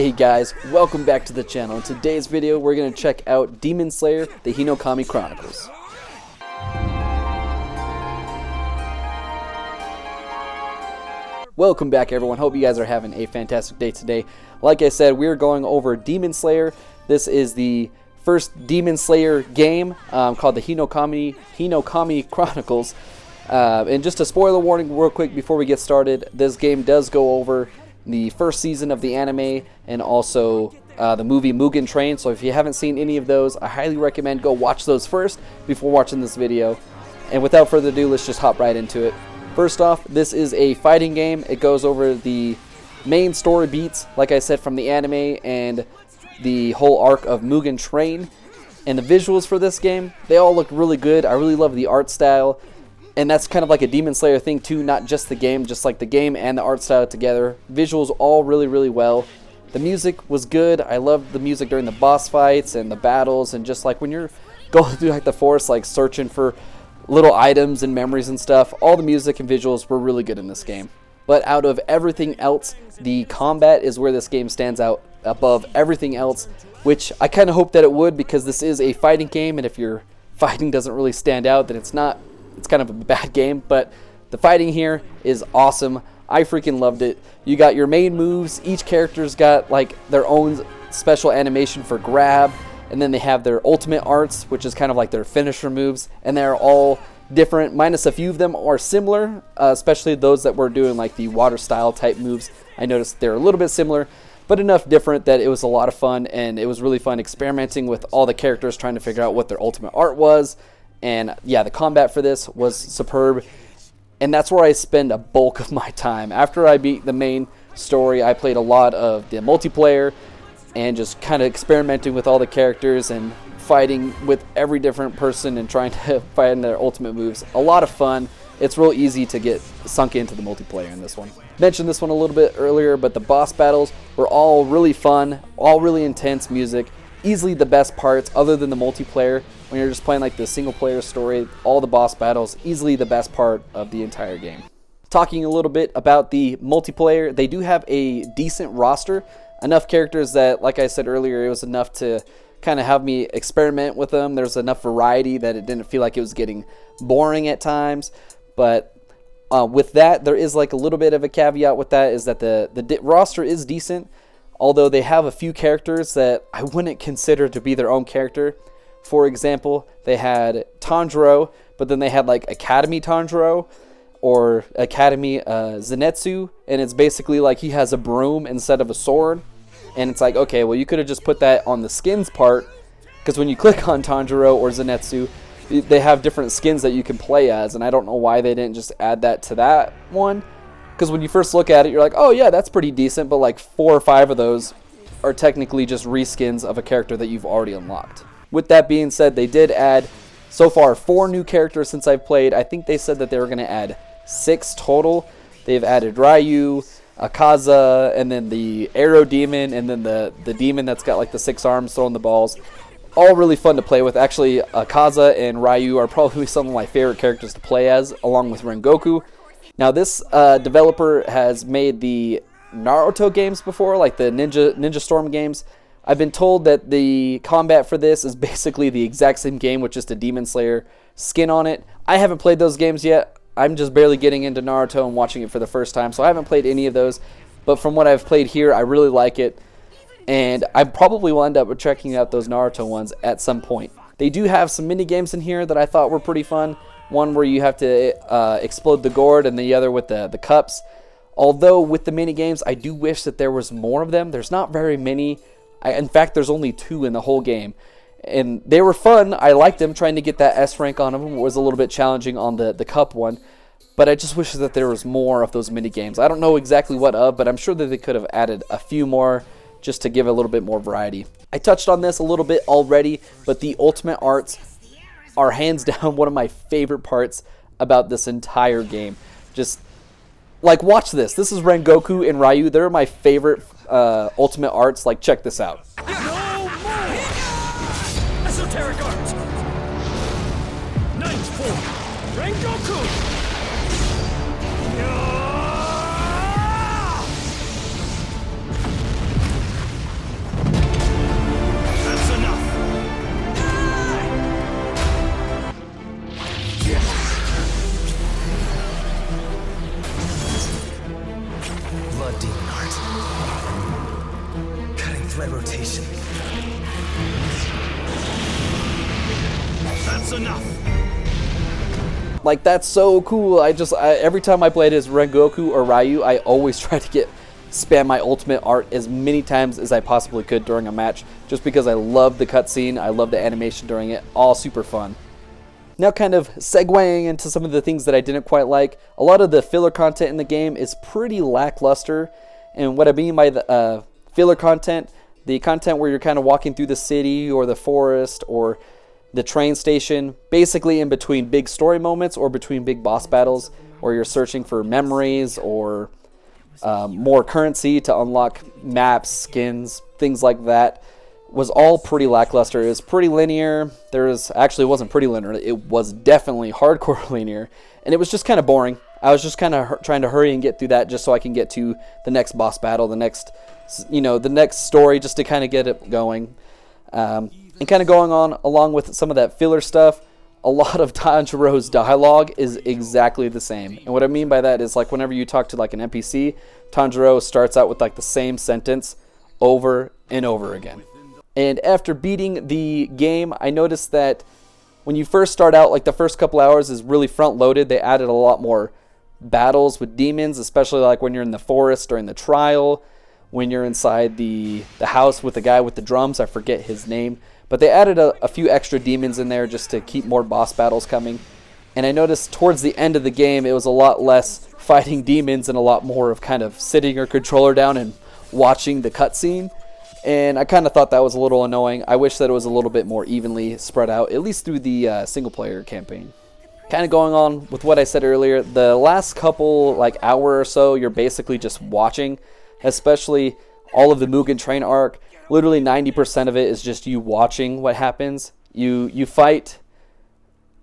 Hey guys, welcome back to the channel. In today's video, we're going to check out Demon Slayer The Hinokami Chronicles. Welcome back everyone, hope you guys are having a fantastic day today. Like I said, we're going over Demon Slayer. This is the first Demon Slayer game called The Hinokami Chronicles. And just a spoiler warning real quick before we get started, this game does go over the first season of the anime and also the movie Mugen Train. So if you haven't seen any of those, I highly recommend go watch those first before watching this video. And without further ado, let's just hop right into it. First off, this is a fighting game. It goes over the main story beats, like I said, from the anime and the whole arc of Mugen Train. And the visuals for this game, they all look really good. I really love the art style. And that's kind of like a Demon Slayer thing too, not just the game, just like the game and the art style together. Visuals all really well. The music was good. I loved the music during the boss fights and the battles, and just like when you're going through like the forest, like searching for little items and memories and stuff. All the music and visuals were really good in this game. But out of everything else, the combat is where this game stands out above everything else, which I kind of hope that it would, because this is a fighting game, and if your fighting doesn't really stand out, then it's kind of a bad game. But the fighting here is awesome. I freaking loved it. You got your main moves. Each character's got like their own special animation for grab, and then they have their ultimate arts, which is kind of like their finisher moves, and they're all different, minus a few of them are similar, especially those that were doing like the water style type moves. I noticed they're a little bit similar, but enough different that it was a lot of fun, and it was really fun experimenting with all the characters, trying to figure out what their ultimate art was. And yeah, the combat for this was superb, and that's where I spend a bulk of my time. After I beat the main story, I played a lot of the multiplayer and just kind of experimenting with all the characters and fighting with every different person and trying to find their ultimate moves. A lot of fun. It's real easy to get sunk into the multiplayer in this one. Mentioned this one a little bit earlier, but the boss battles were all really fun, all really intense music. Easily the best parts, other than the multiplayer. When you're just playing like the single player story, all the boss battles, easily the best part of the entire game. Talking a little bit about the multiplayer, they do have a decent roster. Enough characters that, like I said earlier, it was enough to kind of have me experiment with them. There's enough variety that it didn't feel like it was getting boring at times. But with that, there is like a little bit of a caveat with that, is that the roster is decent. Although they have a few characters that I wouldn't consider to be their own character. For example, they had Tanjiro, but then they had like Academy Tanjiro or Academy Zenitsu, and it's basically like he has a broom instead of a sword. And it's like, okay, well, you could have just put that on the skins part, because when you click on Tanjiro or Zenitsu, they have different skins that you can play as, and I don't know why they didn't just add that to that one. Because when you first look at it, you're like, oh yeah, that's pretty decent, but like 4 or 5 of those are technically just reskins of a character that you've already unlocked. With that being said, they did add, so far, 4 new characters since I've played. I think they said that they were going to add 6 total. They've added Ryu, Akaza, and then the Arrow Demon, and then the demon that's got like the 6 arms throwing the balls. All really fun to play with. Actually, Akaza and Ryu are probably some of my favorite characters to play as, along with Rengoku. Now this developer has made the Naruto games before, like the Ninja Storm games. I've been told that the combat for this is basically the exact same game with just a Demon Slayer skin on it. I haven't played those games yet. I'm just barely getting into Naruto and watching it for the first time, so I haven't played any of those. But from what I've played here, I really like it, and I probably will end up checking out those Naruto ones at some point. They do have some mini games in here that I thought were pretty fun. One where you have to explode the gourd, and the other with the cups. Although with the mini games, I do wish that there was more of them. There's not very many. In fact, there's only 2 in the whole game. And they were fun. I liked them. Trying to get that S rank on them was a little bit challenging on the cup one. But I just wish that there was more of those mini games. I don't know exactly what of, but I'm sure that they could have added a few more just to give a little bit more variety. I touched on this a little bit already, but the ultimate arts are hands down one of my favorite parts about this entire game. Just like, watch this. This is Rengoku and Ryu. They're my favorite ultimate arts. Like, check this out. No more! Esoteric art! Ninth form! Rengoku! Like, that's so cool. Every time I played as Rengoku or Ryu, I always try to spam my ultimate art as many times as I possibly could during a match, just because I love the cutscene, I love the animation during it, all super fun. Now, kind of segueing into some of the things that I didn't quite like, a lot of the filler content in the game is pretty lackluster. And what I mean by the filler content, the content where you're kind of walking through the city or the forest or the train station, basically in between big story moments or between big boss battles, where you're searching for memories or more currency to unlock maps, skins, things like that, was all pretty lackluster. It was pretty linear. Actually, it wasn't pretty linear. It was definitely hardcore linear, and it was just kind of boring. I was just kind of trying to hurry and get through that just so I can get to the next boss battle, the next story, just to kind of get it going. And kind of going on along with some of that filler stuff, a lot of Tanjiro's dialogue is exactly the same. And what I mean by that is, like, whenever you talk to like an NPC, Tanjiro starts out with like the same sentence over and over again. And after beating the game, I noticed that when you first start out, like the first couple hours is really front loaded. They added a lot more battles with demons, especially like when you're in the forest during the trial, when you're inside the house with the guy with the drums. I forget his name. But they added a few extra demons in there just to keep more boss battles coming. And I noticed towards the end of the game, it was a lot less fighting demons and a lot more of kind of sitting your controller down and watching the cutscene. And I kind of thought that was a little annoying. I wish that it was a little bit more evenly spread out, at least through the single-player campaign. Kind of going on with what I said earlier, the last couple, like, hour or so, you're basically just watching, especially all of the Mugen Train arc. Literally 90% of it is just you watching what happens. You fight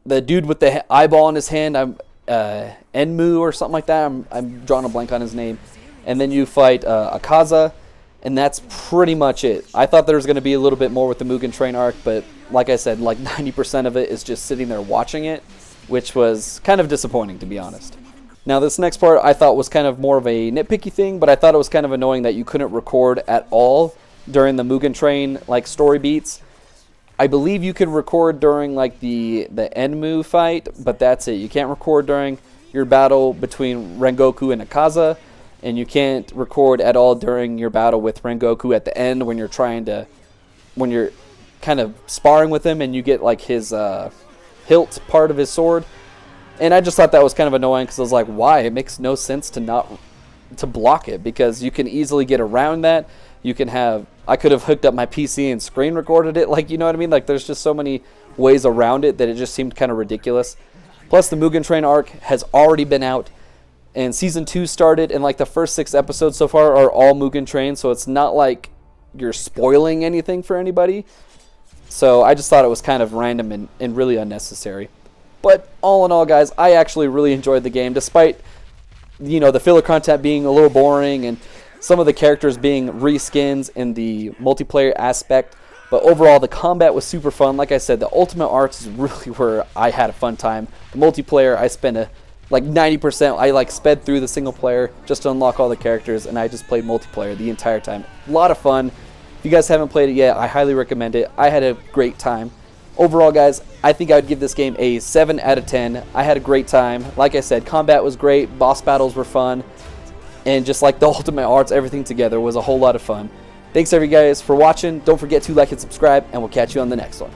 the dude with the eyeball in his hand. Enmu or something like that. I'm drawing a blank on his name. And then you fight Akaza, and that's pretty much it. I thought there was going to be a little bit more with the Mugen Train arc, but like I said, like 90% of it is just sitting there watching it, which was kind of disappointing, to be honest. Now, this next part I thought was kind of more of a nitpicky thing, but I thought it was kind of annoying that you couldn't record at all during the Mugen Train like story beats. I believe you can record during like the Enmu fight, but that's it. You can't record during your battle between Rengoku and Akaza, and you can't record at all during your battle with Rengoku at the end when you're kind of sparring with him and you get like his hilt part of his sword. And I just thought that was kind of annoying because I was like, why? It makes no sense to block it, because you can easily get around that. I could have hooked up my PC and screen recorded it, like, you know what I mean? Like, there's just so many ways around it that it just seemed kind of ridiculous. Plus, the Mugen Train arc has already been out, and Season 2 started, and like the first 6 episodes so far are all Mugen Train, so it's not like you're spoiling anything for anybody. So I just thought it was kind of random and really unnecessary. But all in all, guys, I actually really enjoyed the game, despite, the filler content being a little boring and some of the characters being reskins in the multiplayer aspect. But overall, the combat was super fun. Like I said, the Ultimate Arts is really where I had a fun time. The multiplayer, I spent like 90%. I sped through the single player just to unlock all the characters, and I just played multiplayer the entire time. A lot of fun. If you guys haven't played it yet, I highly recommend it. I had a great time. Overall, guys, I think I would give this game a 7 out of 10. I had a great time. Like I said, combat was great. Boss battles were fun. And just like the Ultimate Arts, everything together was a whole lot of fun. Thanks, everybody, guys, for watching. Don't forget to like and subscribe, and we'll catch you on the next one.